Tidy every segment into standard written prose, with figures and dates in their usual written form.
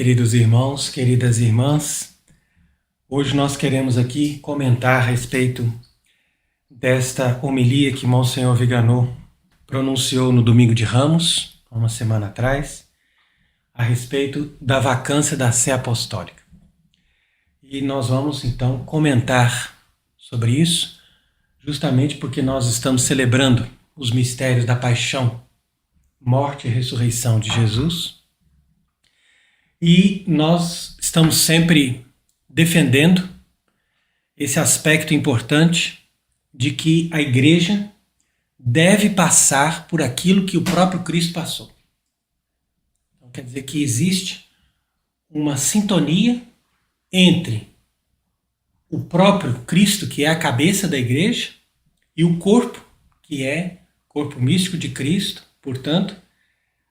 Queridos irmãos, queridas irmãs, hoje nós queremos aqui comentar a respeito desta homilia que Monsenhor Viganò pronunciou no Domingo de Ramos, há uma semana atrás, a respeito da vacância da Sé Apostólica. E nós vamos então comentar sobre isso, justamente porque nós estamos celebrando os mistérios da paixão, morte e ressurreição de Jesus. E nós estamos sempre defendendo esse aspecto importante de que a igreja deve passar por aquilo que o próprio Cristo passou. Então, quer dizer que existe uma sintonia entre o próprio Cristo, que é a cabeça da igreja, e o corpo, que é o corpo místico de Cristo. Portanto,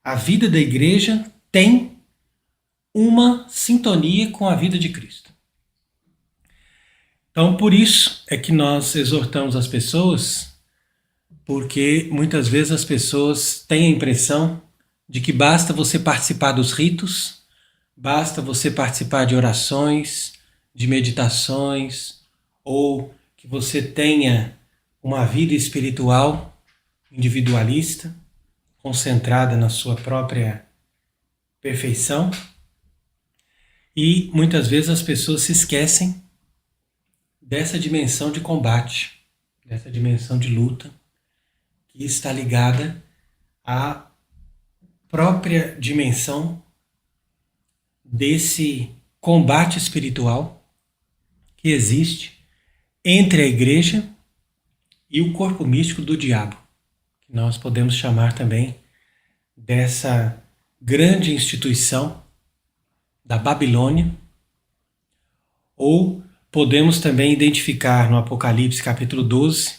a vida da igreja tem uma sintonia com a vida de Cristo. Então, por isso é que nós exortamos as pessoas, porque muitas vezes as pessoas têm a impressão de que basta você participar dos ritos, basta você participar de orações, de meditações, ou que você tenha uma vida espiritual individualista, concentrada na sua própria perfeição. E muitas vezes as pessoas se esquecem dessa dimensão de combate, dessa dimensão de luta, que está ligada à própria dimensão desse combate espiritual que existe entre a igreja e o corpo místico do diabo, que nós podemos chamar também dessa grande instituição da Babilônia, ou podemos também identificar no Apocalipse capítulo 12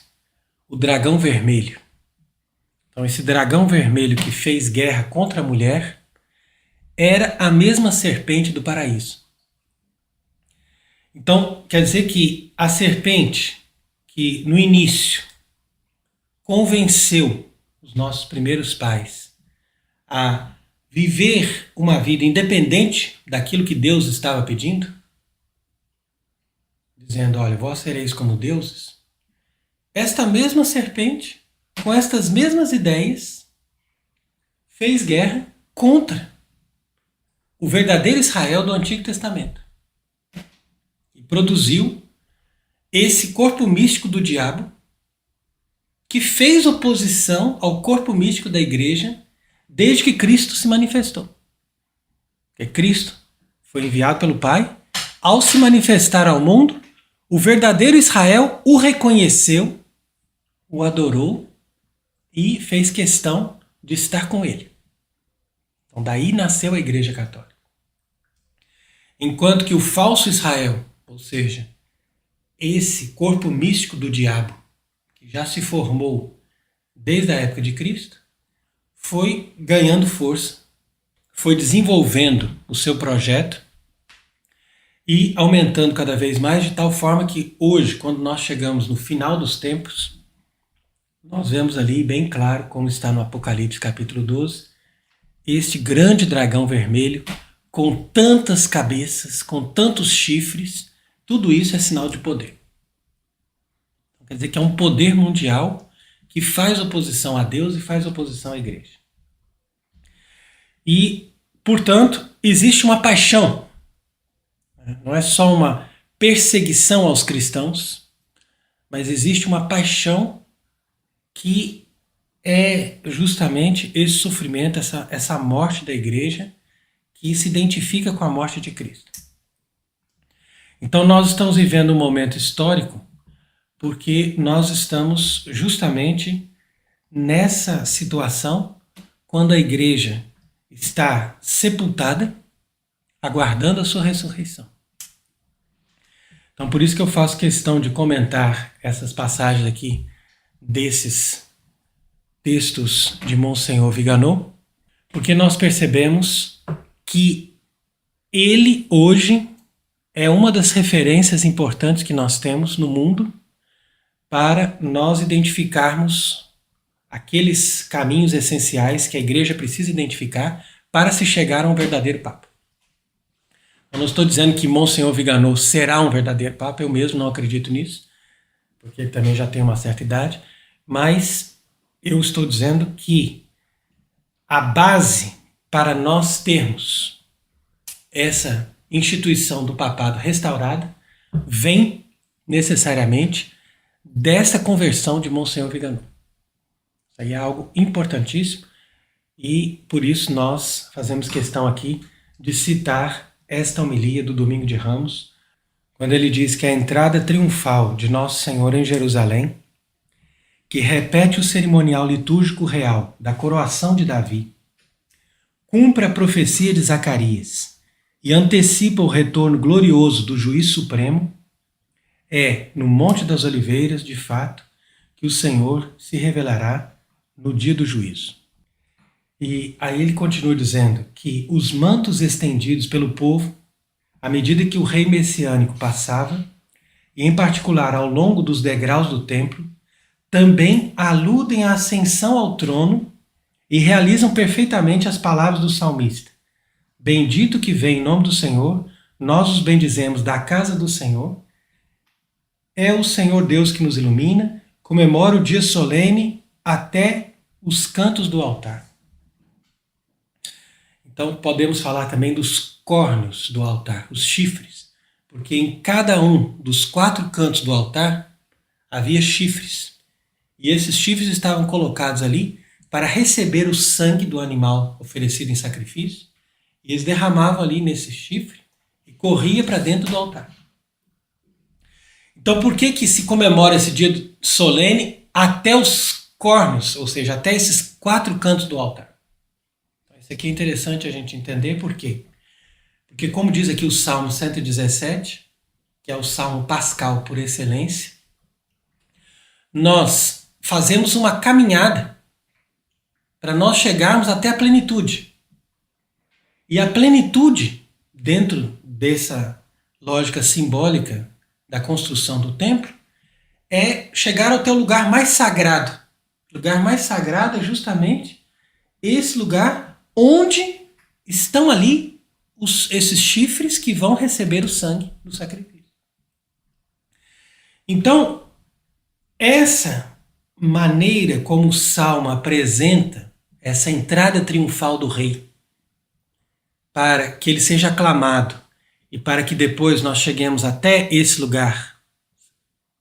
o dragão vermelho. Então esse dragão vermelho que fez guerra contra a mulher era a mesma serpente do paraíso. Então quer dizer que a serpente que no início convenceu os nossos primeiros pais a viver uma vida independente daquilo que Deus estava pedindo, dizendo, olha, vós sereis como deuses, esta mesma serpente, com estas mesmas ideias, fez guerra contra o verdadeiro Israel do Antigo Testamento e produziu esse corpo místico do diabo que fez oposição ao corpo místico da igreja desde que Cristo se manifestou. Porque Cristo foi enviado pelo Pai, ao se manifestar ao mundo, o verdadeiro Israel o reconheceu, o adorou e fez questão de estar com ele. Então daí nasceu a Igreja Católica. Enquanto que o falso Israel, ou seja, esse corpo místico do diabo, que já se formou desde a época de Cristo, foi ganhando força, foi desenvolvendo o seu projeto e aumentando cada vez mais, de tal forma que hoje, quando nós chegamos no final dos tempos, nós vemos ali bem claro, como está no Apocalipse capítulo 12, este grande dragão vermelho, com tantas cabeças, com tantos chifres, tudo isso é sinal de poder. Quer dizer que é um poder mundial que faz oposição a Deus e faz oposição à igreja. E, portanto, existe uma paixão. Não é só uma perseguição aos cristãos, mas existe uma paixão que é justamente esse sofrimento, essa morte da igreja, que se identifica com a morte de Cristo. Então nós estamos vivendo um momento histórico porque nós estamos justamente nessa situação quando a igreja está sepultada, aguardando a sua ressurreição. Então por isso que eu faço questão de comentar essas passagens aqui desses textos de Monsenhor Viganò, porque nós percebemos que ele hoje é uma das referências importantes que nós temos no mundo para nós identificarmos aqueles caminhos essenciais que a igreja precisa identificar para se chegar a um verdadeiro Papa. Eu não estou dizendo que Monsenhor Viganò será um verdadeiro Papa, eu mesmo não acredito nisso, porque ele também já tem uma certa idade, mas eu estou dizendo que a base para nós termos essa instituição do papado restaurada vem necessariamente dessa conversão de Monsenhor Viganò. Isso aí é algo importantíssimo e por isso nós fazemos questão aqui de citar esta homilia do Domingo de Ramos, quando ele diz que a entrada triunfal de Nosso Senhor em Jerusalém, que repete o cerimonial litúrgico real da coroação de Davi, cumpre a profecia de Zacarias e antecipa o retorno glorioso do Juiz Supremo, é no Monte das Oliveiras, de fato, que o Senhor se revelará no dia do juízo. E aí ele continua dizendo que os mantos estendidos pelo povo, à medida que o rei messiânico passava, e em particular ao longo dos degraus do templo, também aludem à ascensão ao trono e realizam perfeitamente as palavras do salmista. Bendito que vem em nome do Senhor, nós os bendizemos da casa do Senhor. É o Senhor Deus que nos ilumina, comemora o dia solene até os cantos do altar. Então podemos falar também dos córneos do altar, os chifres, porque em cada um dos 4 cantos do altar havia chifres. E esses chifres estavam colocados ali para receber o sangue do animal oferecido em sacrifício, e eles derramavam ali nesse chifre e corria para dentro do altar. Então por que se comemora esse dia solene até os córneos, ou seja, até esses 4 cantos do altar? Isso aqui é interessante a gente entender por quê. Porque como diz aqui o Salmo 117, que é o Salmo pascal por excelência, nós fazemos uma caminhada para nós chegarmos até a plenitude. E a plenitude, dentro dessa lógica simbólica da construção do templo, é chegar ao teu lugar mais sagrado. O lugar mais sagrado é justamente esse lugar onde estão ali esses chifres que vão receber o sangue do sacrifício. Então, essa maneira como o Salmo apresenta essa entrada triunfal do rei, para que ele seja aclamado e para que depois nós cheguemos até esse lugar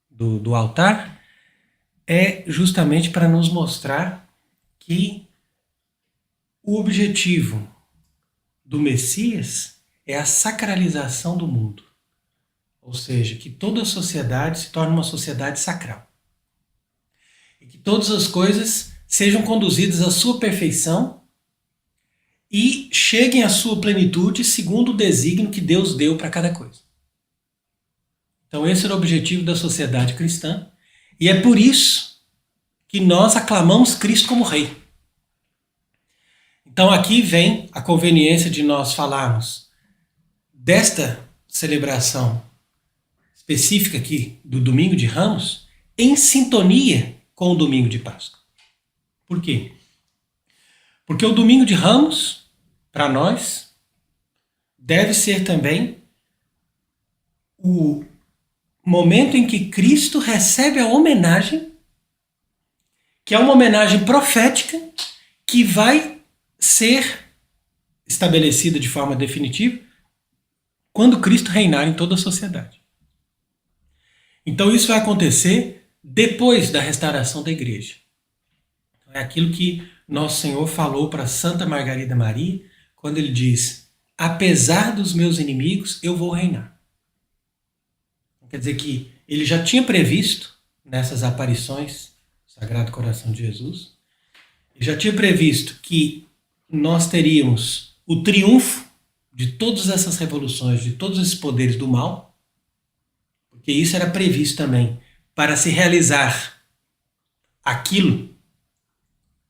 do altar, é justamente para nos mostrar que o objetivo do Messias é a sacralização do mundo. Ou seja, que toda a sociedade se torne uma sociedade sacral. E que todas as coisas sejam conduzidas à sua perfeição e cheguem à sua plenitude segundo o desígnio que Deus deu para cada coisa. Então esse era o objetivo da sociedade cristã, e é por isso que nós aclamamos Cristo como Rei. Então aqui vem a conveniência de nós falarmos desta celebração específica aqui do Domingo de Ramos em sintonia com o Domingo de Páscoa. Por quê? Porque o Domingo de Ramos, para nós, deve ser também o momento em que Cristo recebe a homenagem, que é uma homenagem profética que vai ser estabelecida de forma definitiva quando Cristo reinar em toda a sociedade. Então isso vai acontecer depois da restauração da igreja. É aquilo que Nosso Senhor falou para Santa Margarida Maria, quando ele diz: apesar dos meus inimigos, eu vou reinar. Quer dizer que ele já tinha previsto nessas aparições do Sagrado Coração de Jesus, ele já tinha previsto que nós teríamos o triunfo de todas essas revoluções, de todos esses poderes do mal, porque isso era previsto também para se realizar aquilo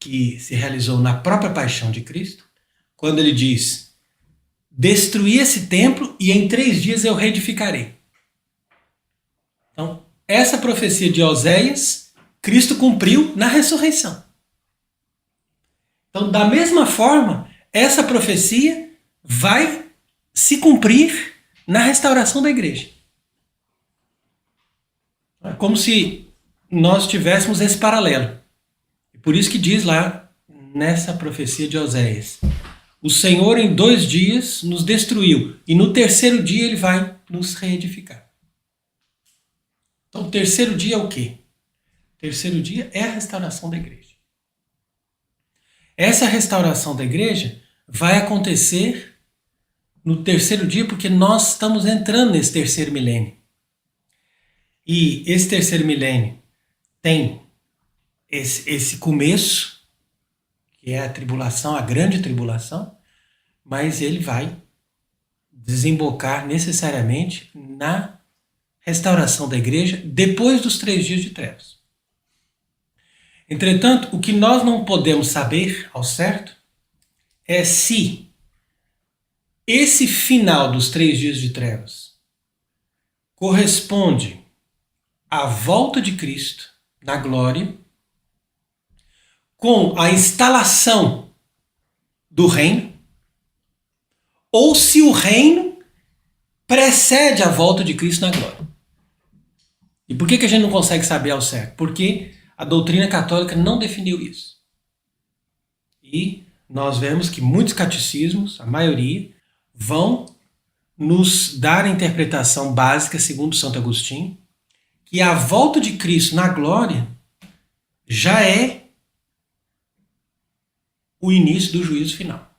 que se realizou na própria paixão de Cristo, quando ele diz: destruí esse templo e em 3 dias eu reedificarei. Então, essa profecia de Oséias, Cristo cumpriu na ressurreição. Então, da mesma forma, essa profecia vai se cumprir na restauração da igreja. É como se nós tivéssemos esse paralelo. Por isso que diz lá nessa profecia de Oséias: o Senhor em 2 dias nos destruiu e no 3º dia ele vai nos reedificar. Então o 3º dia é o quê? O 3º dia é a restauração da igreja. Essa restauração da igreja vai acontecer no 3º dia porque nós estamos entrando nesse 3º milênio. E esse 3º milênio tem esse começo, que é a tribulação, a grande tribulação, mas ele vai desembocar necessariamente na restauração da igreja depois dos 3 dias de trevas. Entretanto, o que nós não podemos saber ao certo é se esse final dos 3 dias de trevas corresponde à volta de Cristo na glória, com a instalação do reino, ou se o reino precede a volta de Cristo na glória. E por que a gente não consegue saber ao certo? Porque a doutrina católica não definiu isso. E nós vemos que muitos catecismos, a maioria, vão nos dar a interpretação básica, segundo Santo Agostinho, que a volta de Cristo na glória já é o início do juízo final.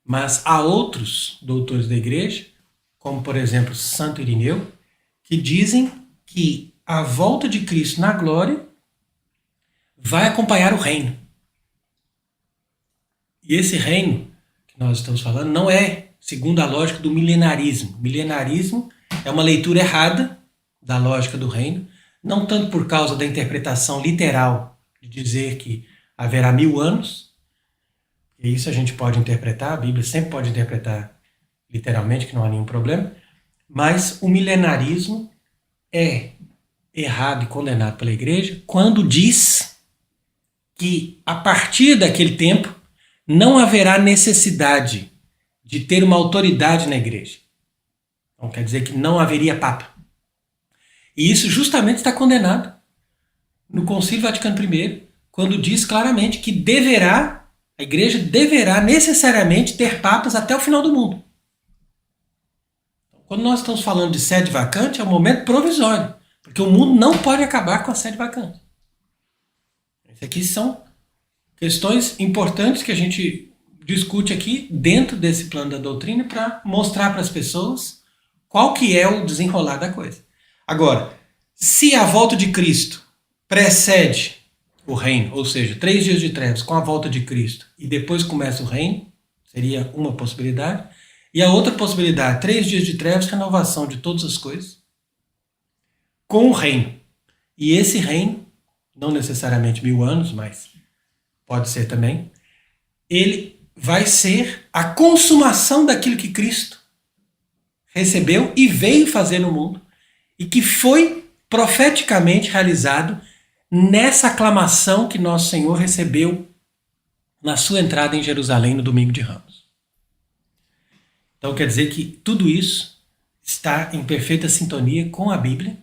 Mas há outros doutores da igreja, como por exemplo Santo Irineu, que dizem que a volta de Cristo na glória vai acompanhar o reino. E esse reino que nós estamos falando não é segundo a lógica do milenarismo. Milenarismo é uma leitura errada da lógica do reino, não tanto por causa da interpretação literal de dizer que haverá 1000 anos, e isso a gente pode interpretar, a Bíblia sempre pode interpretar literalmente, que não há nenhum problema, mas o milenarismo é errado e condenado pela igreja quando diz que a partir daquele tempo não haverá necessidade de ter uma autoridade na igreja. Então quer dizer que não haveria papa. E isso justamente está condenado no Concílio Vaticano I, quando diz claramente que a igreja deverá necessariamente ter papas até o final do mundo. Quando nós estamos falando de sede vacante, é um momento provisório, porque o mundo não pode acabar com a sede vacante. Essas aqui são questões importantes que a gente discute aqui dentro desse plano da doutrina para mostrar para as pessoas qual que é o desenrolar da coisa. Agora, se a volta de Cristo precede o reino, ou seja, 3 dias de trevas com a volta de Cristo e depois começa o reino, seria uma possibilidade. E a outra possibilidade, 3 dias de trevas, renovação de todas as coisas, com o reino. E esse reino, não necessariamente 1000 anos, mas pode ser também, ele vai ser a consumação daquilo que Cristo recebeu e veio fazer no mundo, e que foi profeticamente realizado nessa aclamação que nosso Senhor recebeu na sua entrada em Jerusalém no domingo de Ramos. Então quer dizer que tudo isso está em perfeita sintonia com a Bíblia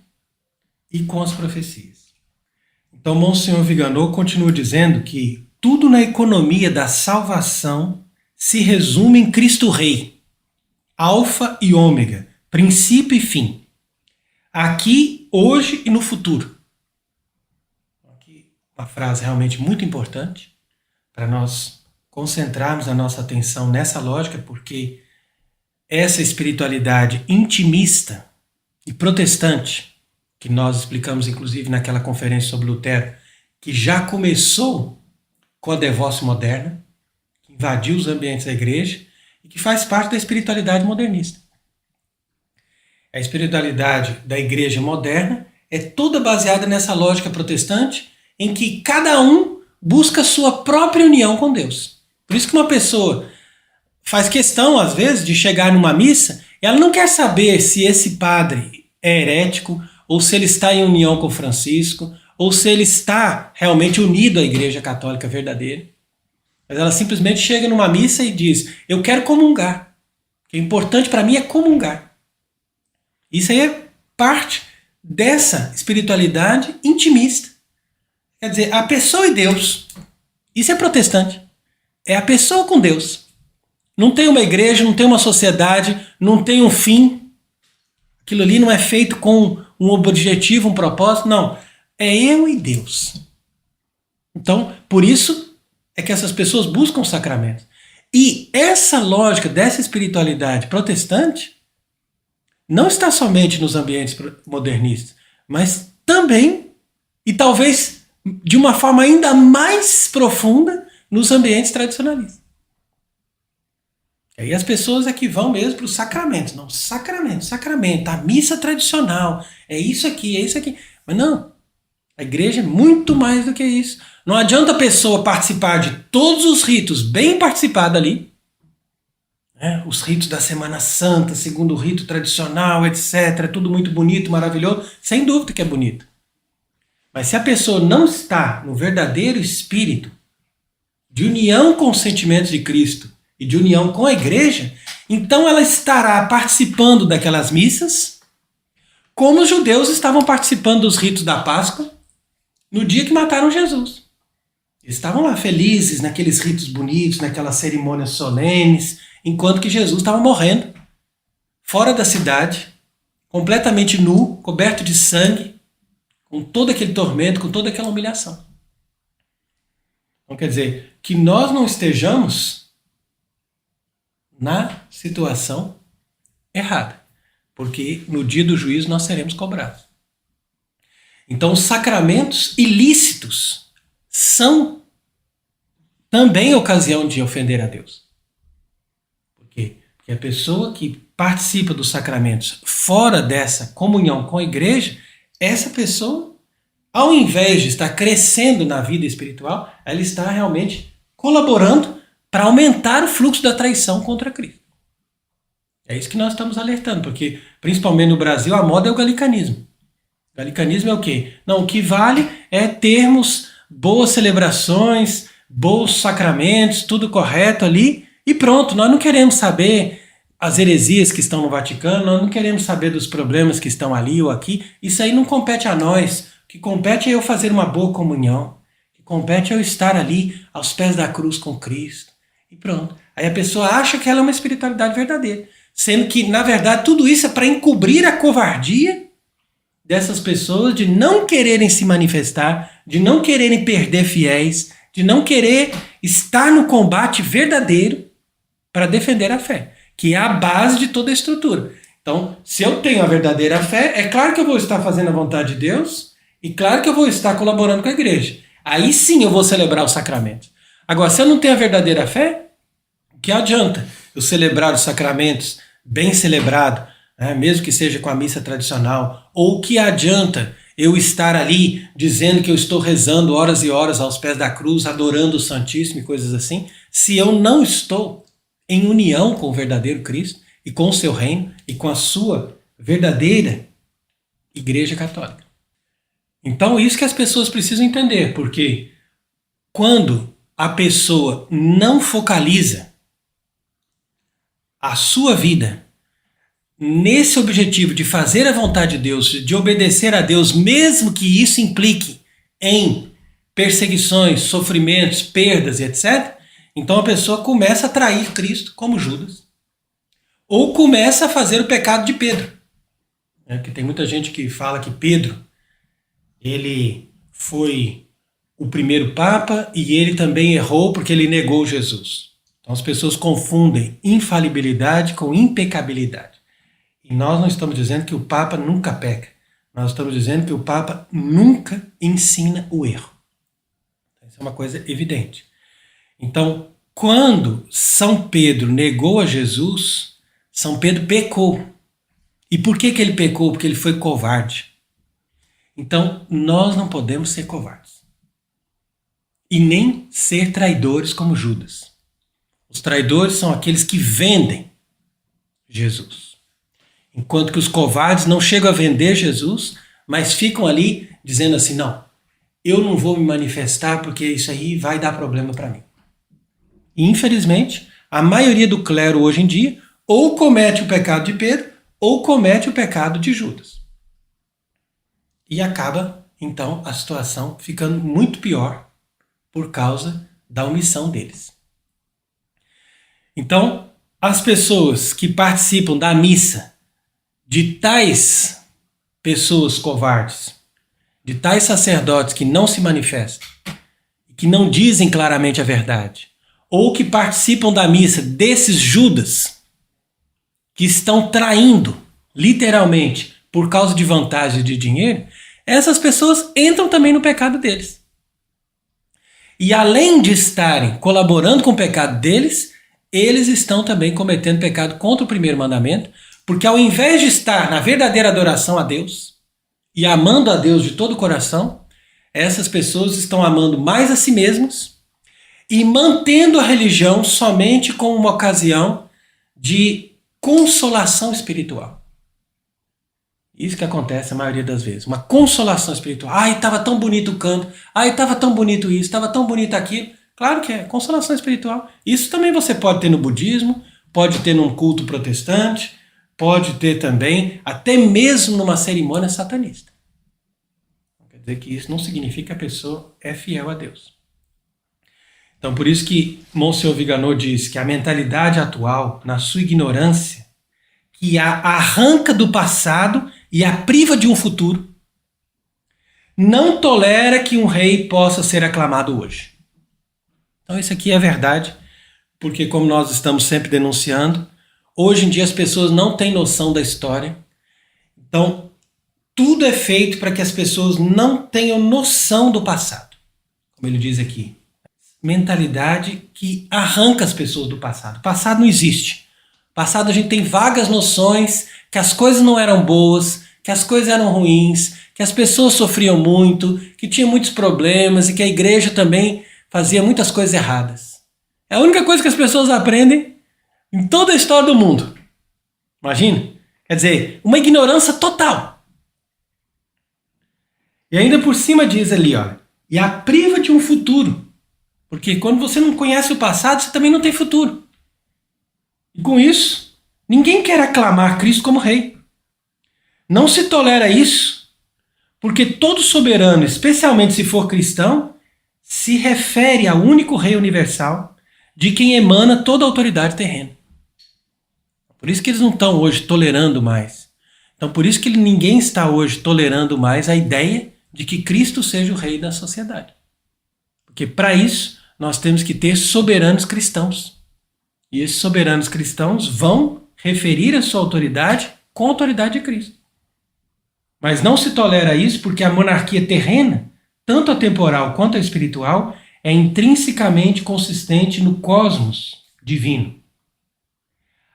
e com as profecias. Então Monsenhor Viganò continua dizendo que tudo na economia da salvação se resume em Cristo Rei, alfa e ômega, princípio e fim, aqui, hoje e no futuro. Aqui uma frase realmente muito importante para nós concentrarmos a nossa atenção nessa lógica, porque essa espiritualidade intimista e protestante, que nós explicamos inclusive naquela conferência sobre Lutero, que já começou com a devócia moderna, que invadiu os ambientes da igreja e que faz parte da espiritualidade modernista. A espiritualidade da igreja moderna é toda baseada nessa lógica protestante, em que cada um busca a sua própria união com Deus. Por isso que uma pessoa faz questão, às vezes, de chegar numa missa, ela não quer saber se esse padre é herético, ou se ele está em união com Francisco, ou se ele está realmente unido à Igreja Católica verdadeira. Mas ela simplesmente chega numa missa e diz: eu quero comungar. O que é importante para mim é comungar. Isso aí é parte dessa espiritualidade intimista. Quer dizer, a pessoa e Deus. Isso é protestante. É a pessoa com Deus. Não tem uma igreja, não tem uma sociedade, não tem um fim. Aquilo ali não é feito com um objetivo, um propósito. Não. É eu e Deus. Então, por isso é que essas pessoas buscam sacramentos. E essa lógica dessa espiritualidade protestante não está somente nos ambientes modernistas, mas também, e talvez de uma forma ainda mais profunda, nos ambientes tradicionalistas. Aí as pessoas é que vão mesmo para os sacramentos. Não, sacramento, a missa tradicional, é isso aqui. Mas não, a igreja é muito mais do que isso. Não adianta a pessoa participar de todos os ritos, bem participado ali, né? Os ritos da Semana Santa, segundo o rito tradicional, etc. Tudo muito bonito, maravilhoso, sem dúvida que é bonito. Mas se a pessoa não está no verdadeiro espírito de união com os sentimentos de Cristo e de união com a igreja, então ela estará participando daquelas missas como os judeus estavam participando dos ritos da Páscoa no dia que mataram Jesus. Eles estavam lá felizes naqueles ritos bonitos, naquelas cerimônias solenes, enquanto que Jesus estava morrendo, fora da cidade, completamente nu, coberto de sangue, com todo aquele tormento, com toda aquela humilhação. Então quer dizer, que nós não estejamos na situação errada, porque no dia do juízo nós seremos cobrados. Então os sacramentos ilícitos são também ocasião de ofender a Deus. Por quê? Porque a pessoa que participa dos sacramentos fora dessa comunhão com a igreja, essa pessoa, ao invés de estar crescendo na vida espiritual, ela está realmente colaborando para aumentar o fluxo da traição contra Cristo. É isso que nós estamos alertando, porque principalmente no Brasil a moda é o galicanismo. O galicanismo é o quê? Não, o que vale é termos boas celebrações, bons sacramentos, tudo correto ali, e pronto, nós não queremos saber as heresias que estão no Vaticano, nós não queremos saber dos problemas que estão ali ou aqui, isso aí não compete a nós, o que compete é eu fazer uma boa comunhão, o que compete é eu estar ali aos pés da cruz com Cristo, e pronto. Aí a pessoa acha que ela é uma espiritualidade verdadeira, sendo que, na verdade, tudo isso é para encobrir a covardia dessas pessoas de não quererem se manifestar, de não quererem perder fiéis, de não querer estar no combate verdadeiro para defender a fé, que é a base de toda a estrutura. Então, se eu tenho a verdadeira fé, é claro que eu vou estar fazendo a vontade de Deus e claro que eu vou estar colaborando com a igreja. Aí sim eu vou celebrar os sacramentos. Agora, se eu não tenho a verdadeira fé, o que adianta eu celebrar os sacramentos bem celebrado, mesmo que seja com a missa tradicional, ou que adianta eu estar ali dizendo que eu estou rezando horas e horas aos pés da cruz, adorando o Santíssimo e coisas assim, se eu não estou em união com o verdadeiro Cristo e com o seu reino e com a sua verdadeira Igreja Católica. Então isso que as pessoas precisam entender, porque quando a pessoa não focaliza a sua vida nesse objetivo de fazer a vontade de Deus, de obedecer a Deus, mesmo que isso implique em perseguições, sofrimentos, perdas, etc., então a pessoa começa a trair Cristo, como Judas, ou começa a fazer o pecado de Pedro. Porque tem muita gente que fala que Pedro, ele foi o primeiro Papa e ele também errou porque ele negou Jesus. Então as pessoas confundem infalibilidade com impecabilidade. E nós não estamos dizendo que o Papa nunca peca. Nós estamos dizendo que o Papa nunca ensina o erro. Isso é uma coisa evidente. Então, quando São Pedro negou a Jesus, São Pedro pecou. E por que ele pecou? Porque ele foi covarde. Então, nós não podemos ser covardes. E nem ser traidores como Judas. Os traidores são aqueles que vendem Jesus. Enquanto que os covardes não chegam a vender Jesus, mas ficam ali dizendo assim, não, eu não vou me manifestar porque isso aí vai dar problema para mim. E, infelizmente, a maioria do clero hoje em dia ou comete o pecado de Pedro ou comete o pecado de Judas. E acaba, então, a situação ficando muito pior por causa da omissão deles. Então, as pessoas que participam da missa de tais pessoas covardes, de tais sacerdotes que não se manifestam, que não dizem claramente a verdade, ou que participam da missa desses Judas, que estão traindo, literalmente, por causa de vantagem de dinheiro, essas pessoas entram também no pecado deles. E além de estarem colaborando com o pecado deles, eles estão também cometendo pecado contra o primeiro mandamento, porque ao invés de estar na verdadeira adoração a Deus e amando a Deus de todo o coração, essas pessoas estão amando mais a si mesmos e mantendo a religião somente como uma ocasião de consolação espiritual. Isso que acontece a maioria das vezes. Uma consolação espiritual. Ai, estava tão bonito o canto. Ai, estava tão bonito isso. Estava tão bonito aquilo. Claro que é. Consolação espiritual. Isso também você pode ter no budismo. Pode ter num culto protestante. Pode ter também, até mesmo numa cerimônia satanista. Quer dizer que isso não significa que a pessoa é fiel a Deus. Então, por isso que Monsenhor Viganò diz que a mentalidade atual, na sua ignorância, que a arranca do passado e a priva de um futuro, não tolera que um rei possa ser aclamado hoje. Então isso aqui é verdade, porque como nós estamos sempre denunciando, hoje em dia as pessoas não têm noção da história. Então tudo é feito para que as pessoas não tenham noção do passado. Como ele diz aqui, mentalidade que arranca as pessoas do passado. O passado não existe. No passado a gente tem vagas noções que as coisas não eram boas, que as coisas eram ruins, que as pessoas sofriam muito, que tinha muitos problemas e que a igreja também fazia muitas coisas erradas. É a única coisa que as pessoas aprendem em toda a história do mundo. Imagina? Quer dizer, uma ignorância total. E ainda por cima diz ali, ó, e a priva de um futuro. Porque quando você não conhece o passado, você também não tem futuro. E com isso, ninguém quer aclamar Cristo como rei. Não se tolera isso, porque todo soberano, especialmente se for cristão, se refere ao único rei universal, de quem emana toda a autoridade terrena. Por isso que eles não estão hoje tolerando mais. Então por isso que ninguém está hoje tolerando mais a ideia de que Cristo seja o rei da sociedade. Porque para isso nós temos que ter soberanos cristãos. E esses soberanos cristãos vão referir a sua autoridade com a autoridade de Cristo. Mas não se tolera isso porque a monarquia terrena, tanto a temporal quanto a espiritual, é intrinsecamente consistente no cosmos divino.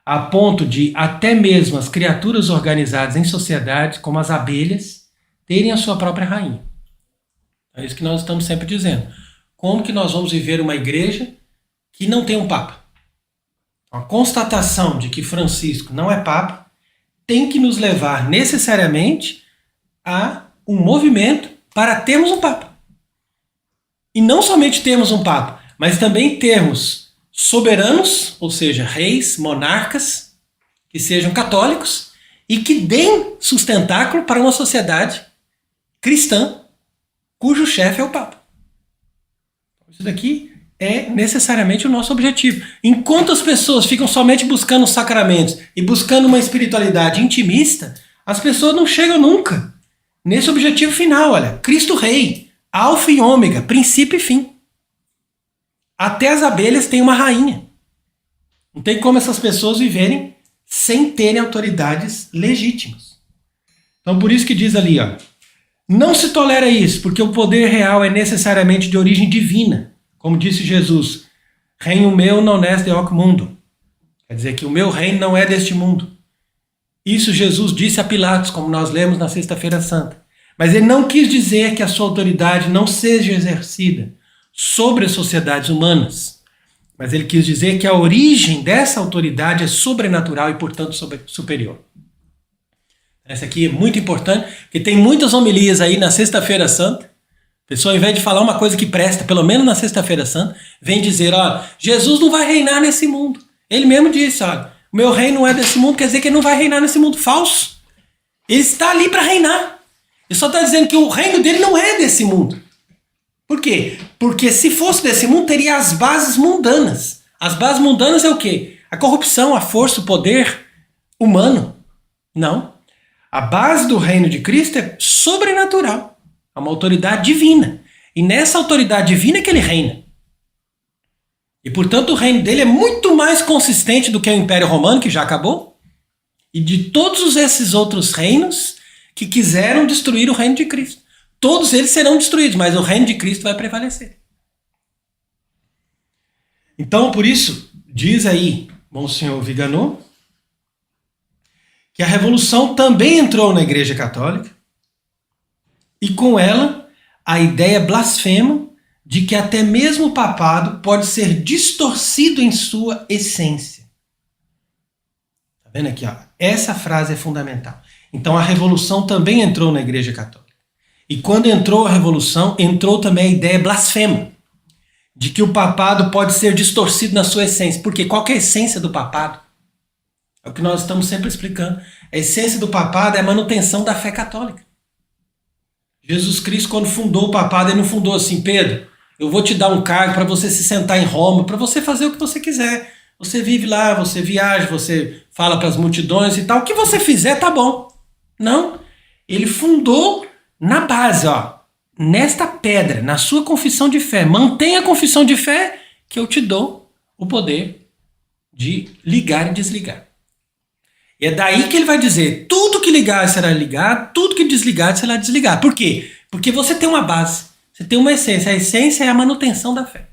A ponto de até mesmo as criaturas organizadas em sociedades, como as abelhas, terem a sua própria rainha. É isso que nós estamos sempre dizendo. Como que nós vamos viver uma igreja que não tem um papa? A constatação de que Francisco não é papa tem que nos levar necessariamente a um movimento para termos um papa. E não somente termos um papa, mas também termos soberanos, ou seja, reis, monarcas, que sejam católicos e que deem sustentáculo para uma sociedade cristã cujo chefe é o papa. Isso daqui é necessariamente o nosso objetivo. Enquanto as pessoas ficam somente buscando os sacramentos e buscando uma espiritualidade intimista, as pessoas não chegam nunca nesse objetivo final, olha, Cristo Rei, alfa e ômega, princípio e fim. Até as abelhas têm uma rainha. Não tem como essas pessoas viverem sem terem autoridades legítimas. Então por isso que diz ali, ó, não se tolera isso, porque o poder real é necessariamente de origem divina. Como disse Jesus, reino meu não é de hoc mundo. Quer dizer que o meu reino não é deste mundo. Isso Jesus disse a Pilatos, como nós lemos na Sexta-feira Santa. Mas ele não quis dizer que a sua autoridade não seja exercida sobre as sociedades humanas. Mas ele quis dizer que a origem dessa autoridade é sobrenatural e, portanto, superior. Essa aqui é muito importante, porque tem muitas homilias aí na Sexta-feira Santa. A pessoa, ao invés de falar uma coisa que presta, pelo menos na Sexta-feira Santa, vem dizer, ó, Jesus não vai reinar nesse mundo. Ele mesmo disse, ó, o meu reino não é desse mundo, quer dizer que ele não vai reinar nesse mundo falso. Ele está ali para reinar. Ele só está dizendo que o reino dele não é desse mundo. Por quê? Porque se fosse desse mundo, teria as bases mundanas. As bases mundanas é o quê? A corrupção, a força, o poder humano. Não. A base do reino de Cristo é sobrenatural. É uma autoridade divina. E nessa autoridade divina é que ele reina. E, portanto, o reino dele é muito mais consistente do que o Império Romano, que já acabou, e de todos esses outros reinos que quiseram destruir o reino de Cristo. Todos eles serão destruídos, mas o reino de Cristo vai prevalecer. Então, por isso, diz aí Monsenhor Viganò, que a revolução também entrou na Igreja Católica, e com ela a ideia blasfema de que até mesmo o papado pode ser distorcido em sua essência. Tá vendo aqui, ó? Essa frase é fundamental. Então a revolução também entrou na Igreja Católica. E quando entrou a revolução, entrou também a ideia blasfema de que o papado pode ser distorcido na sua essência. Porque qual que é a essência do papado? É o que nós estamos sempre explicando. A essência do papado é a manutenção da fé católica. Jesus Cristo, quando fundou o papado, ele não fundou assim: Pedro, eu vou te dar um cargo para você se sentar em Roma, para você fazer o que você quiser. Você vive lá, você viaja, você fala para as multidões e tal. O que você fizer tá bom. Não. Ele fundou na base, ó, nesta pedra, na sua confissão de fé. Mantenha a confissão de fé que eu te dou o poder de ligar e desligar. E é daí que ele vai dizer: tudo que ligar será ligado, tudo que desligar será desligado. Por quê? Porque você tem uma base, você tem uma essência. A essência é a manutenção da fé.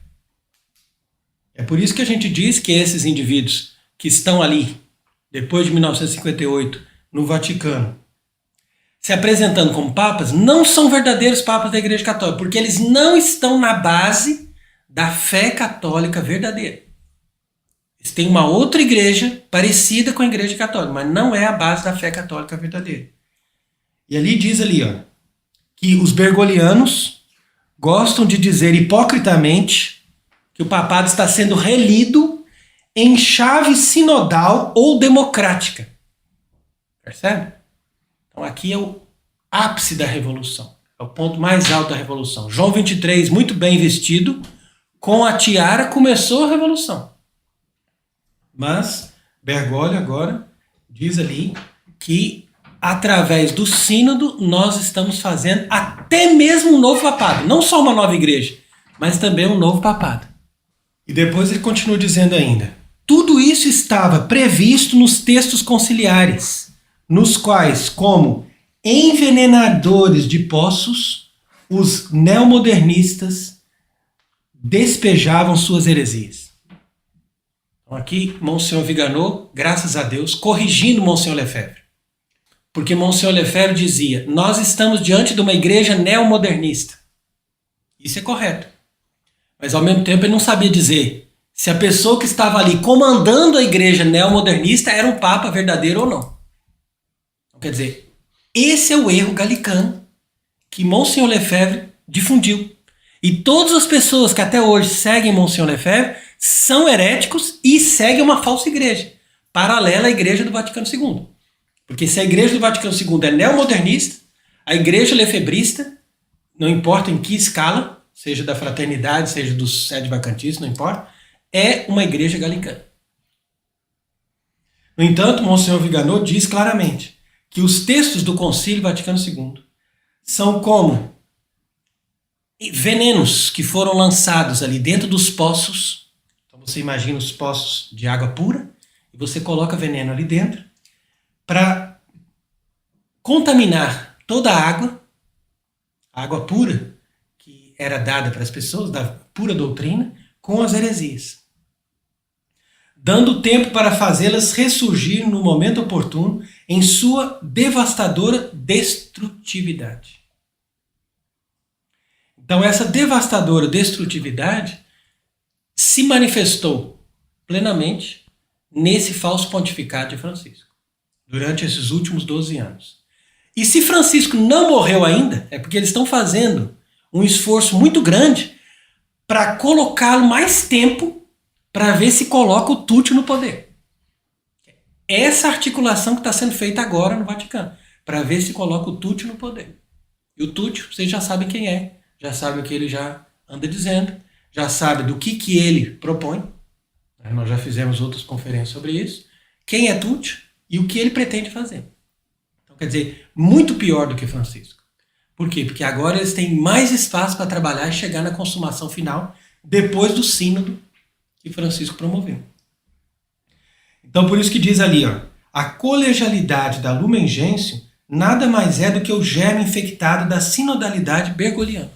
É por isso que a gente diz que esses indivíduos que estão ali, depois de 1958, no Vaticano, se apresentando como papas, não são verdadeiros papas da Igreja Católica, porque eles não estão na base da fé católica verdadeira. Eles têm uma outra igreja parecida com a Igreja Católica, mas não é a base da fé católica verdadeira. E ali diz ali, ó, que os bergoglianos gostam de dizer hipocritamente que o papado está sendo relido em chave sinodal ou democrática. Percebe? Então aqui é o ápice da revolução. É o ponto mais alto da revolução. João 23, muito bem vestido, com a tiara começou a revolução. Mas Bergoglio agora diz ali que através do sínodo nós estamos fazendo até mesmo um novo papado. Não só uma nova igreja, mas também um novo papado. E depois ele continua dizendo ainda: tudo isso estava previsto nos textos conciliares, nos quais, como envenenadores de poços, os neomodernistas despejavam suas heresias. Então aqui, Monsenhor Viganò, graças a Deus, corrigindo Monsenhor Lefebvre. Porque Monsenhor Lefebvre dizia: nós estamos diante de uma igreja neomodernista. Isso é correto. Mas ao mesmo tempo ele não sabia dizer se a pessoa que estava ali comandando a igreja neomodernista era um papa verdadeiro ou não. Então, quer dizer, esse é o erro galicano que Monsenhor Lefebvre difundiu. E todas as pessoas que até hoje seguem Monsenhor Lefebvre são heréticos e seguem uma falsa igreja, paralela à igreja do Vaticano II. Porque se a igreja do Vaticano II é neomodernista, a igreja lefebrista, não importa em que escala, seja da fraternidade, seja dos sede vacantistas, não importa, é uma igreja galicana. No entanto, Monsenhor Viganò diz claramente que os textos do Concílio Vaticano II são como venenos que foram lançados ali dentro dos poços. Então você imagina os poços de água pura e você coloca veneno ali dentro para contaminar toda a água pura que era dada para as pessoas, da pura doutrina, com as heresias, dando tempo para fazê-las ressurgir no momento oportuno em sua devastadora destrutividade. Então essa devastadora destrutividade se manifestou plenamente nesse falso pontificado de Francisco, durante esses últimos 12 anos. E se Francisco não morreu ainda, é porque eles estão fazendo um esforço muito grande para colocá-lo mais tempo para ver se coloca o Tucci no poder. essa articulação que está sendo feita agora no Vaticano, para ver se coloca o Tucci no poder. E o Tucci, vocês já sabem quem é, já sabem o que ele já anda dizendo, já sabem do que ele propõe. Nós já fizemos outras conferências sobre isso. Quem é Tucci e o que ele pretende fazer. Então, quer dizer, muito pior do que Francisco. Por quê? Porque agora eles têm mais espaço para trabalhar e chegar na consumação final depois do sínodo que Francisco promoveu. Então, por isso que diz ali, ó, a colegialidade da Lumen Gentium nada mais é do que o germe infectado da sinodalidade bergogliana.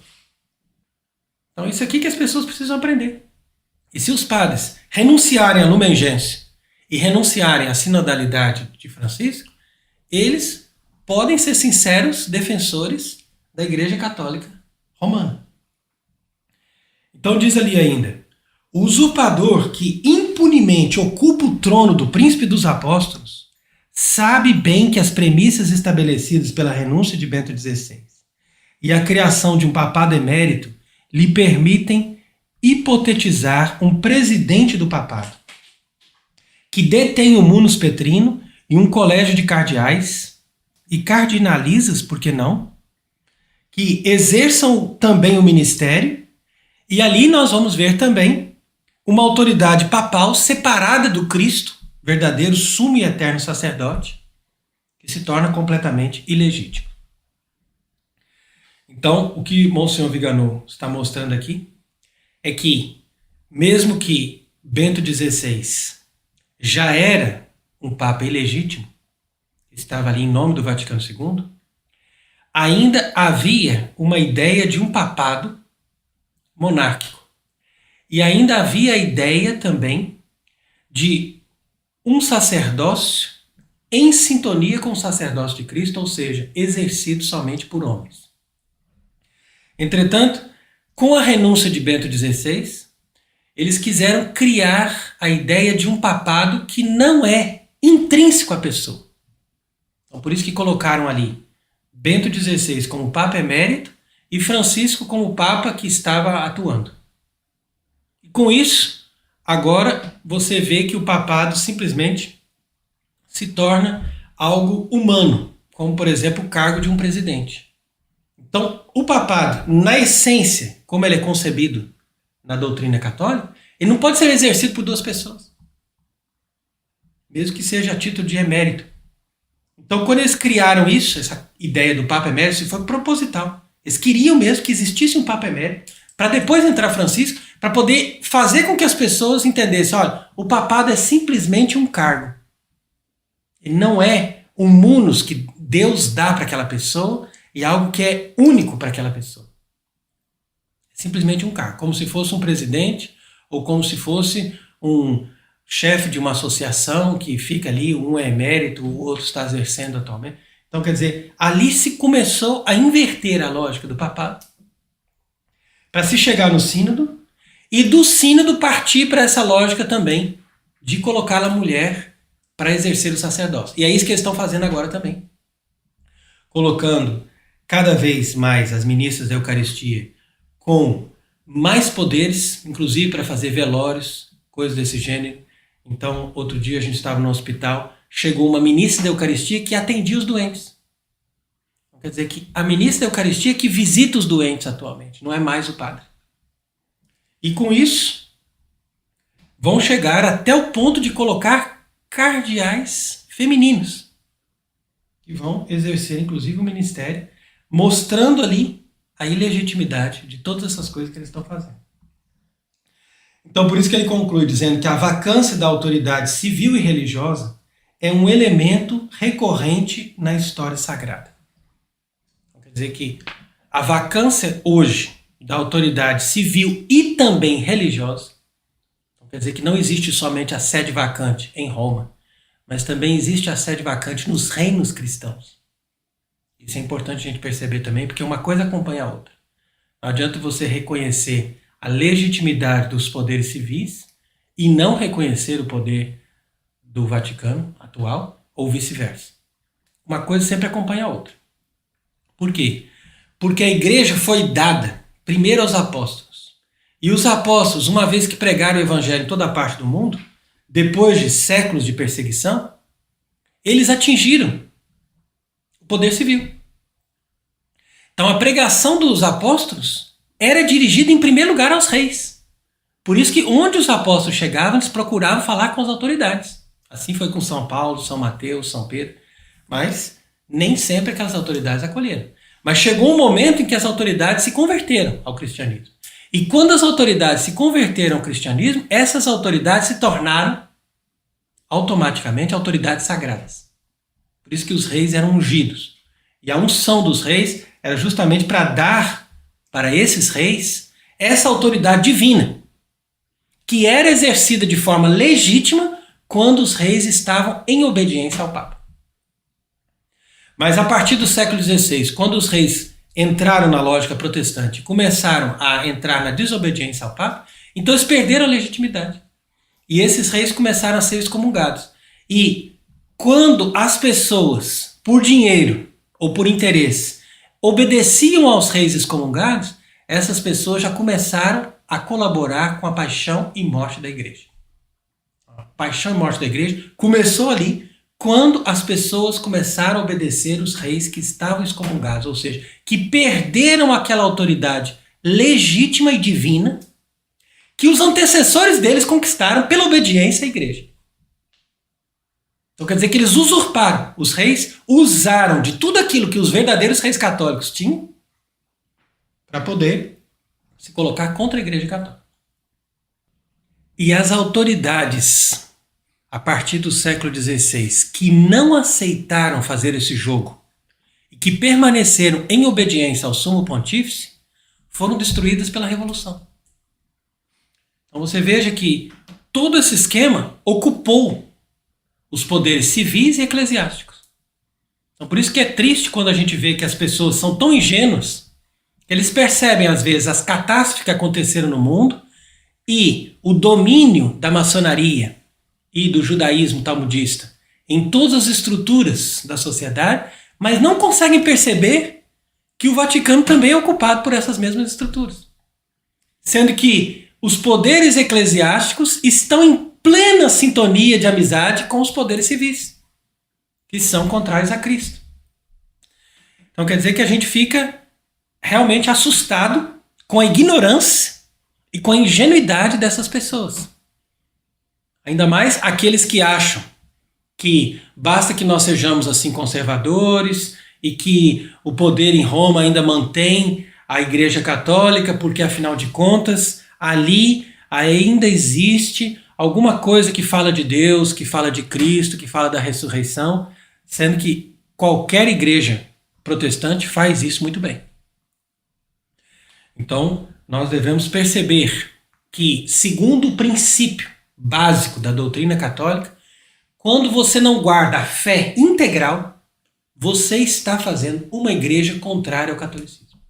Então, isso aqui que as pessoas precisam aprender. E se os padres renunciarem à Lumen Gentium e renunciarem à sinodalidade de Francisco, eles podem ser sinceros defensores da Igreja Católica Romana. Então diz ali ainda, o usurpador que impunemente ocupa o trono do príncipe dos apóstolos sabe bem que as premissas estabelecidas pela renúncia de Bento XVI e a criação de um papado emérito lhe permitem hipotetizar um presidente do papado que detém o munus petrino e um colégio de cardeais e cardinalizas, por que não, que exerçam também o ministério, e ali nós vamos ver também uma autoridade papal separada do Cristo, verdadeiro sumo e eterno sacerdote, que se torna completamente ilegítimo. Então, o que Monsenhor Viganò está mostrando aqui é que, mesmo que Bento XVI já era um papa ilegítimo, estava ali em nome do Vaticano II, ainda havia uma ideia de um papado monárquico. E ainda havia a ideia também de um sacerdócio em sintonia com o sacerdócio de Cristo, ou seja, exercido somente por homens. Entretanto, com a renúncia de Bento XVI, eles quiseram criar a ideia de um papado que não é intrínseco à pessoa. Então, por isso que colocaram ali Bento XVI como Papa Emérito e Francisco como Papa que estava atuando. E com isso, agora você vê que o papado simplesmente se torna algo humano, como por exemplo o cargo de um presidente. Então, o papado, na essência, como ele é concebido na doutrina católica, ele não pode ser exercido por duas pessoas, mesmo que seja a título de emérito. Então, quando eles criaram isso, essa ideia do Papa Emérito, isso foi proposital. Eles queriam mesmo que existisse um Papa Emérito, para depois entrar Francisco, para poder fazer com que as pessoas entendessem, olha, o papado é simplesmente um cargo. Ele não é um munus que Deus dá para aquela pessoa e algo que é único para aquela pessoa. É simplesmente um cargo, como se fosse um presidente ou como se fosse um chefe de uma associação que fica ali, um é emérito, o outro está exercendo atualmente. Então, quer dizer, ali se começou a inverter a lógica do papado para se chegar no sínodo e do sínodo partir para essa lógica também de colocar a mulher para exercer o sacerdócio. E é isso que eles estão fazendo agora também. Colocando cada vez mais as ministras da Eucaristia com mais poderes, inclusive para fazer velórios, coisas desse gênero. Então, outro dia a gente estava no hospital, chegou uma ministra da Eucaristia que atendia os doentes. Então, quer dizer que a ministra da Eucaristia que visita os doentes atualmente, não é mais o padre. E com isso, vão chegar até o ponto de colocar cardeais femininos, que vão exercer inclusive o ministério, mostrando ali a ilegitimidade de todas essas coisas que eles estão fazendo. Então, por isso que ele conclui dizendo que a vacância da autoridade civil e religiosa é um elemento recorrente na história sagrada. Então, quer dizer que a vacância hoje da autoridade civil e também religiosa, então, quer dizer que não existe somente a sede vacante em Roma, mas também existe a sede vacante nos reinos cristãos. Isso é importante a gente perceber também, porque uma coisa acompanha a outra. Não adianta você reconhecer a legitimidade dos poderes civis e não reconhecer o poder do Vaticano atual, ou vice-versa. Uma coisa sempre acompanha a outra. Por quê? Porque a igreja foi dada primeiro aos apóstolos. E os apóstolos, uma vez que pregaram o evangelho em toda parte do mundo, depois de séculos de perseguição, eles atingiram o poder civil. Então a pregação dos apóstolos era dirigida em primeiro lugar aos reis. Por isso que onde os apóstolos chegavam, eles procuravam falar com as autoridades. Assim foi com São Paulo, São Mateus, São Pedro. Mas nem sempre aquelas autoridades acolheram. Mas chegou um momento em que as autoridades se converteram ao cristianismo. E quando as autoridades se converteram ao cristianismo, essas autoridades se tornaram automaticamente autoridades sagradas. Por isso que os reis eram ungidos. E a unção dos reis era justamente para dar para esses reis essa autoridade divina, que era exercida de forma legítima quando os reis estavam em obediência ao Papa. Mas a partir do século XVI, quando os reis entraram na lógica protestante e começaram a entrar na desobediência ao Papa, então eles perderam a legitimidade. E esses reis começaram a ser excomungados. E quando as pessoas, por dinheiro ou por interesse, obedeciam aos reis excomungados, essas pessoas já começaram a colaborar com a paixão e morte da igreja. A paixão e morte da igreja começou ali, quando as pessoas começaram a obedecer os reis que estavam excomungados, ou seja, que perderam aquela autoridade legítima e divina que os antecessores deles conquistaram pela obediência à igreja. Então quer dizer que eles usurparam. Os reis usaram de tudo aquilo que os verdadeiros reis católicos tinham para poder se colocar contra a igreja católica. E as autoridades, a partir do século XVI, que não aceitaram fazer esse jogo e que permaneceram em obediência ao sumo pontífice, foram destruídas pela Revolução. Então você veja que todo esse esquema ocupou os poderes civis e eclesiásticos. Então por isso que é triste quando a gente vê que as pessoas são tão ingênuas que eles percebem às vezes as catástrofes que aconteceram no mundo e o domínio da maçonaria e do judaísmo talmudista em todas as estruturas da sociedade, mas não conseguem perceber que o Vaticano também é ocupado por essas mesmas estruturas. Sendo que os poderes eclesiásticos estão em plena sintonia de amizade com os poderes civis, que são contrários a Cristo. Então quer dizer que a gente fica realmente assustado com a ignorância e com a ingenuidade dessas pessoas. Ainda mais aqueles que acham que basta que nós sejamos assim conservadores e que o poder em Roma ainda mantém a Igreja Católica, porque afinal de contas ali ainda existe alguma coisa que fala de Deus, que fala de Cristo, que fala da ressurreição, sendo que qualquer igreja protestante faz isso muito bem. Então, nós devemos perceber que, segundo o princípio básico da doutrina católica, quando você não guarda a fé integral, você está fazendo uma igreja contrária ao catolicismo.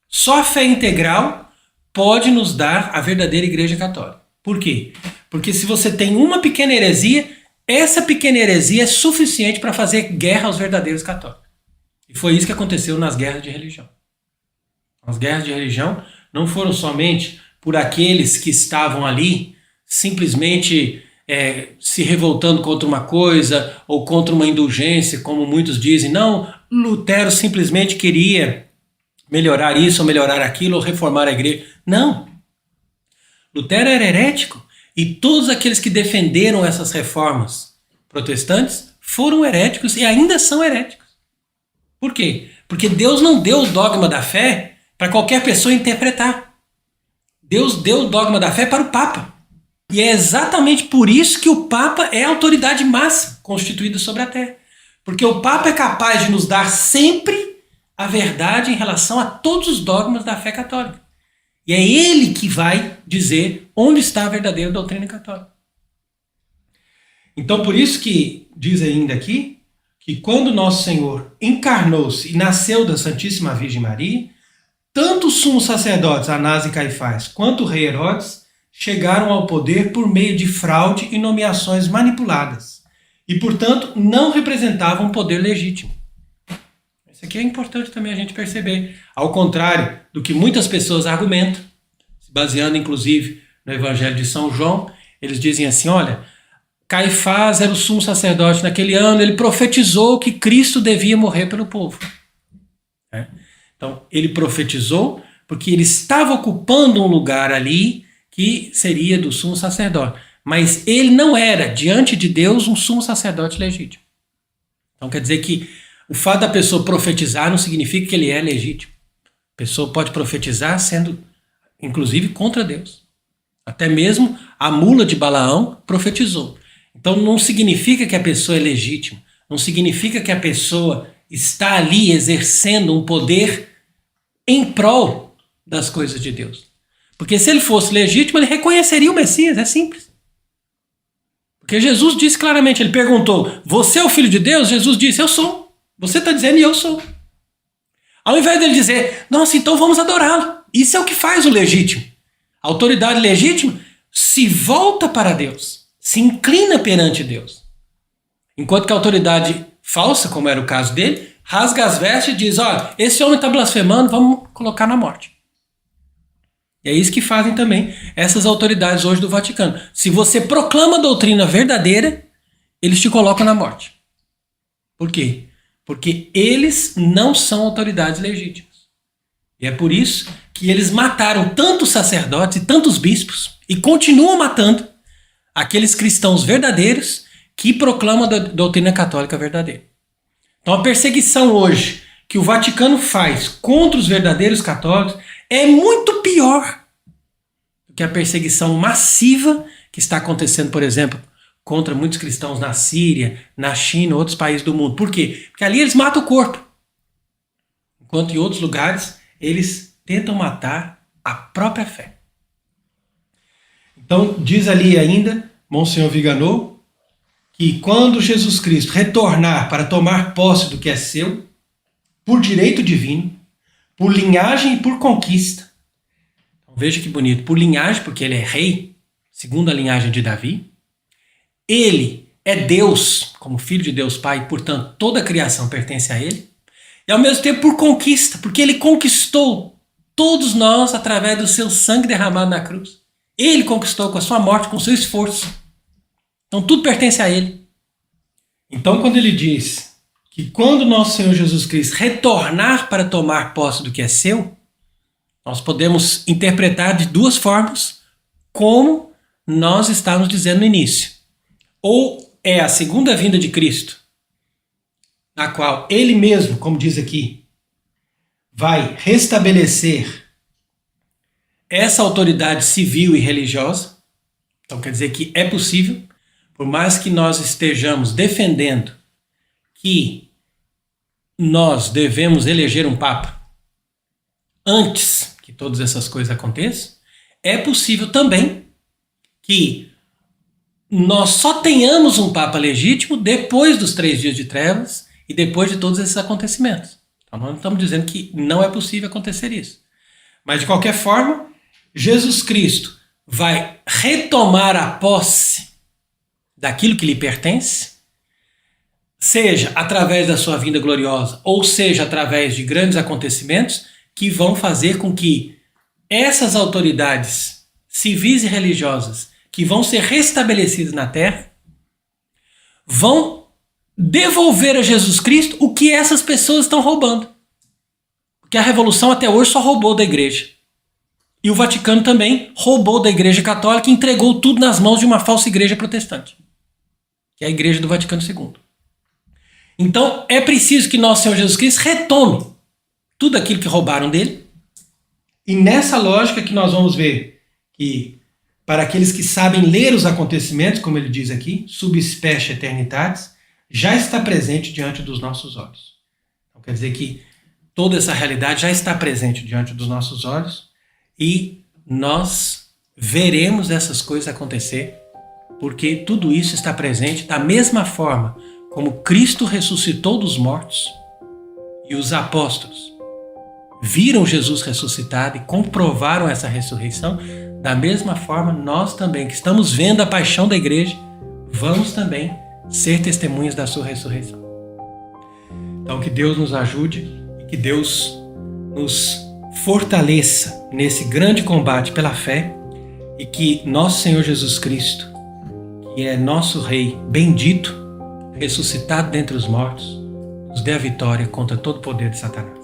Só a fé integral pode nos dar a verdadeira igreja católica. Por quê? Porque se você tem uma pequena heresia, essa pequena heresia é suficiente para fazer guerra aos verdadeiros católicos. E foi isso que aconteceu nas guerras de religião. As guerras de religião não foram somente por aqueles que estavam ali simplesmente se revoltando contra uma coisa ou contra uma indulgência, como muitos dizem. Não, Lutero simplesmente queria melhorar isso ou melhorar aquilo ou reformar a igreja. Não. Lutero era herético e todos aqueles que defenderam essas reformas protestantes foram heréticos e ainda são heréticos. Por quê? Porque Deus não deu o dogma da fé para qualquer pessoa interpretar. Deus deu o dogma da fé para o Papa. E é exatamente por isso que o Papa é a autoridade máxima constituída sobre a Terra. Porque o Papa é capaz de nos dar sempre a verdade em relação a todos os dogmas da fé católica. E é ele que vai dizer onde está a verdadeira doutrina católica. Então por isso que diz ainda aqui que quando Nosso Senhor encarnou-se e nasceu da Santíssima Virgem Maria, tanto os sumos sacerdotes Anás e Caifás quanto o rei Herodes chegaram ao poder por meio de fraude e nomeações manipuladas e, portanto, não representavam um poder legítimo. Isso aqui é importante também a gente perceber. Ao contrário do que muitas pessoas argumentam, se baseando inclusive no Evangelho de São João, eles dizem assim, olha, Caifás era o sumo sacerdote naquele ano, ele profetizou que Cristo devia morrer pelo povo. Então, ele profetizou porque ele estava ocupando um lugar ali que seria do sumo sacerdote. Mas ele não era, diante de Deus, um sumo sacerdote legítimo. Então quer dizer que o fato da pessoa profetizar não significa que ele é legítimo. A pessoa pode profetizar sendo, inclusive, contra Deus. Até mesmo a mula de Balaão profetizou. Então não significa que a pessoa é legítima. Não significa que a pessoa está ali exercendo um poder em prol das coisas de Deus. Porque se ele fosse legítimo, ele reconheceria o Messias, é simples. Porque Jesus disse claramente, ele perguntou, você é o Filho de Deus? Jesus disse, eu sou. Você está dizendo e eu sou. Ao invés dele dizer, nossa, então vamos adorá-lo. Isso é o que faz o legítimo. A autoridade legítima se volta para Deus, se inclina perante Deus. Enquanto que a autoridade falsa, como era o caso dele, rasga as vestes e diz, olha, esse homem está blasfemando, vamos colocar na morte. E é isso que fazem também essas autoridades hoje do Vaticano. Se você proclama a doutrina verdadeira, eles te colocam na morte. Por quê? Porque eles não são autoridades legítimas. E é por isso que eles mataram tantos sacerdotes e tantos bispos e continuam matando aqueles cristãos verdadeiros que proclamam a doutrina católica verdadeira. Então a perseguição hoje que o Vaticano faz contra os verdadeiros católicos é muito pior do que a perseguição massiva que está acontecendo, por exemplo, contra muitos cristãos na Síria, na China, outros países do mundo. Por quê? Porque ali eles matam o corpo. Enquanto em outros lugares eles tentam matar a própria fé. Então diz ali ainda, Monsenhor Viganò, que quando Jesus Cristo retornar para tomar posse do que é seu, por direito divino, por linhagem e por conquista. Então, veja que bonito, por linhagem, porque ele é rei, segundo a linhagem de Davi. Ele é Deus, como filho de Deus Pai, portanto, toda a criação pertence a ele. E ao mesmo tempo por conquista, porque ele conquistou todos nós através do seu sangue derramado na cruz. Ele conquistou com a sua morte, com o seu esforço. Então tudo pertence a ele. Então quando ele diz que quando nosso Senhor Jesus Cristo retornar para tomar posse do que é seu, nós podemos interpretar de duas formas, como nós estávamos dizendo no início. Ou é a segunda vinda de Cristo, na qual ele mesmo, como diz aqui, vai restabelecer essa autoridade civil e religiosa. Então quer dizer que é possível, por mais que nós estejamos defendendo que nós devemos eleger um Papa antes que todas essas coisas aconteçam, é possível também que nós só tenhamos um Papa legítimo depois dos 3 dias de trevas e depois de todos esses acontecimentos. Então nós não estamos dizendo que não é possível acontecer isso. Mas de qualquer forma, Jesus Cristo vai retomar a posse daquilo que lhe pertence, seja através da sua vinda gloriosa, ou seja através de grandes acontecimentos que vão fazer com que essas autoridades civis e religiosas que vão ser restabelecidas na terra vão devolver a Jesus Cristo o que essas pessoas estão roubando. Porque a revolução até hoje só roubou da igreja. E o Vaticano também roubou da igreja católica e entregou tudo nas mãos de uma falsa igreja protestante, que é a igreja do Vaticano II. Então é preciso que nosso Senhor Jesus Cristo retome tudo aquilo que roubaram dele. E nessa lógica que nós vamos ver que, para aqueles que sabem ler os acontecimentos, como ele diz aqui, subspecie eternitatis, já está presente diante dos nossos olhos. Então quer dizer que toda essa realidade já está presente diante dos nossos olhos e nós veremos essas coisas acontecer, porque tudo isso está presente da mesma forma como Cristo ressuscitou dos mortos e os apóstolos viram Jesus ressuscitado e comprovaram essa ressurreição. Da mesma forma, nós também, que estamos vendo a paixão da igreja, vamos também ser testemunhas da sua ressurreição. Então que Deus nos ajude e que Deus nos fortaleça nesse grande combate pela fé e que nosso Senhor Jesus Cristo, que é nosso Rei bendito, ressuscitado dentre os mortos, nos dê a vitória contra todo o poder de Satanás.